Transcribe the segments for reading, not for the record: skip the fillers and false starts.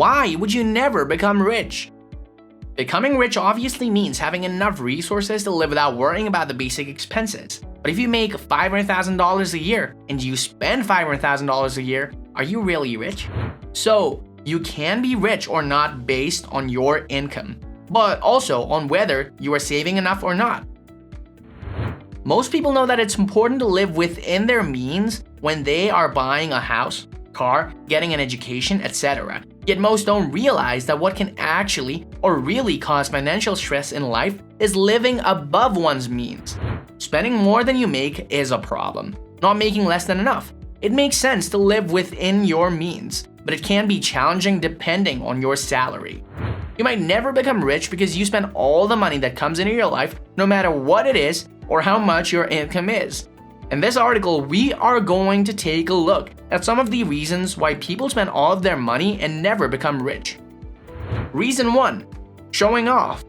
Why would you never become rich? Becoming rich obviously means having enough resources to live without worrying about the basic expenses. But if you make $500,000 a year and you spend $500,000 a year, are you really rich? So, you can be rich or not based on your income, but also on whether you are saving enough or not. Most people know that it's important to live within their means when they are buying a house, car, getting an education, etc. Yet most don't realize that what can actually or really cause financial stress in life is living above one's means. Spending more than you make is a problem, not making less than enough. It makes sense to live within your means, but it can be challenging depending on your salary. You might never become rich because you spend all the money that comes into your life, no matter what it is or how much your income is. In this article, we are going to take a look at some of the reasons why people spend all of their money and never become rich. Reason 1. Showing off.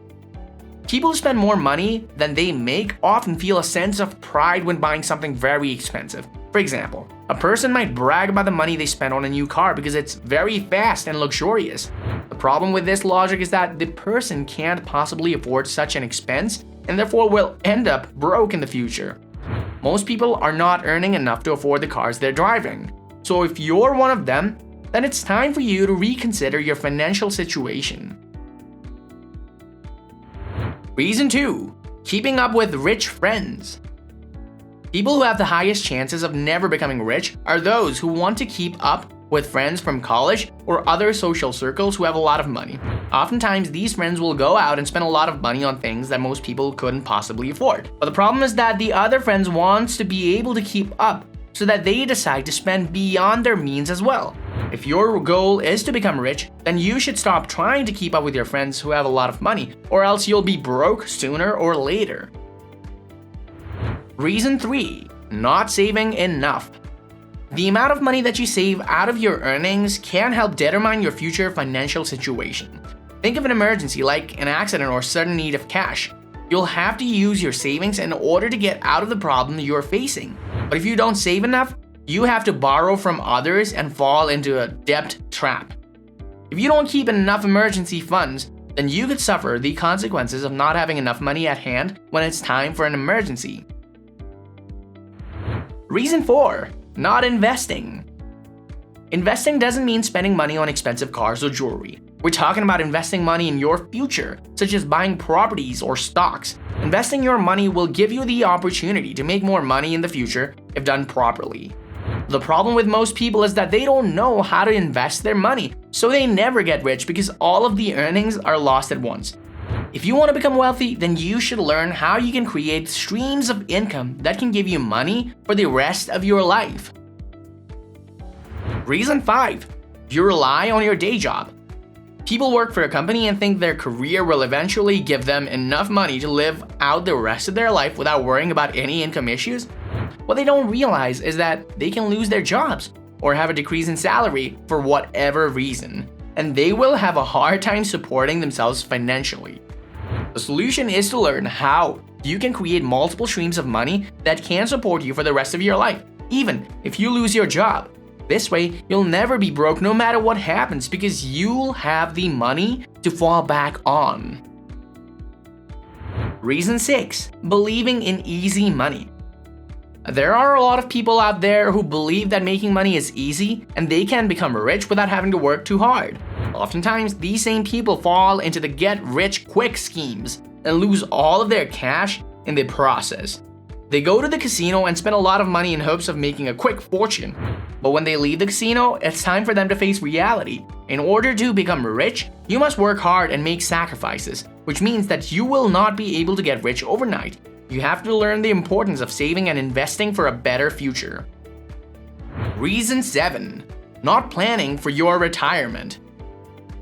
People who spend more money than they make often feel a sense of pride when buying something very expensive. For example, a person might brag about the money they spent on a new car because it's very fast and luxurious. The problem with this logic is that the person can't possibly afford such an expense and therefore will end up broke in the future. Most people are not earning enough to afford the cars they're driving. So if you're one of them, then it's time for you to reconsider your financial situation. Reason 2. Keeping up with rich friends. People who have the highest chances of never becoming rich are those who want to keep up with friends from college or other social circles who have a lot of money. Oftentimes, these friends will go out and spend a lot of money on things that most people couldn't possibly afford. But the problem is that the other friends want to be able to keep up, so that they decide to spend beyond their means as well. If your goal is to become rich, then you should stop trying to keep up with your friends who have a lot of money, or else you'll be broke sooner or later. Reason 3. Not saving enough. The amount of money that you save out of your earnings can help determine your future financial situation. Think of an emergency like an accident or sudden need of cash. You'll have to use your savings in order to get out of the problem you're facing. But if you don't save enough, you have to borrow from others and fall into a debt trap. If you don't keep enough emergency funds, then you could suffer the consequences of not having enough money at hand when it's time for an emergency. Reason 4. Not investing. Investing doesn't mean spending money on expensive cars or jewelry. We're talking about investing money in your future, such as buying properties or stocks. Investing your money will give you the opportunity to make more money in the future if done properly. The problem with most people is that they don't know how to invest their money, so they never get rich because all of the earnings are lost at once. If you want to become wealthy, then you should learn how you can create streams of income that can give you money for the rest of your life. Reason 5. You rely on your day job. People work for a company and think their career will eventually give them enough money to live out the rest of their life without worrying about any income issues. What they don't realize is that they can lose their jobs or have a decrease in salary for whatever reason, and they will have a hard time supporting themselves financially. The solution is to learn how you can create multiple streams of money that can support you for the rest of your life, even if you lose your job. This way, you'll never be broke no matter what happens because you'll have the money to fall back on. Reason 6. Believing in easy money. There are a lot of people out there who believe that making money is easy and they can become rich without having to work too hard. Oftentimes, these same people fall into the get-rich-quick schemes and lose all of their cash in the process. They go to the casino and spend a lot of money in hopes of making a quick fortune. But when they leave the casino, it's time for them to face reality. In order to become rich, you must work hard and make sacrifices, which means that you will not be able to get rich overnight. You have to learn the importance of saving and investing for a better future. Reason 7. Not planning for your retirement.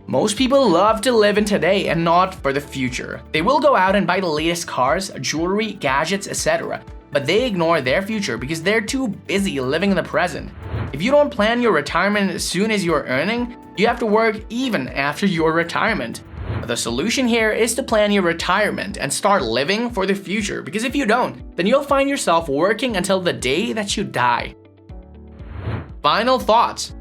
Most people love to live in today and not for the future. They will go out and buy the latest cars, jewelry, gadgets, etc. But they ignore their future because they're too busy living in the present. If you don't plan your retirement as soon as you're earning, you have to work even after your retirement. The solution here is to plan your retirement and start living for the future, because if you don't, then you'll find yourself working until the day that you die. Final thoughts.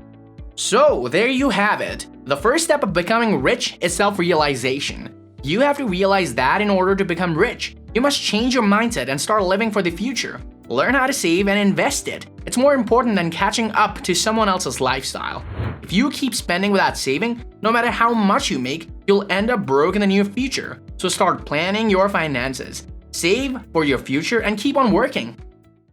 So there you have it. The first step of becoming rich is self-realization. You have to realize that in order to become rich, you must change your mindset and start living for the future. Learn how to save and invest it. It's more important than catching up to someone else's lifestyle. If you keep spending without saving, no matter how much you make, you'll end up broke in the near future. So start planning your finances. Save for your future and keep on working.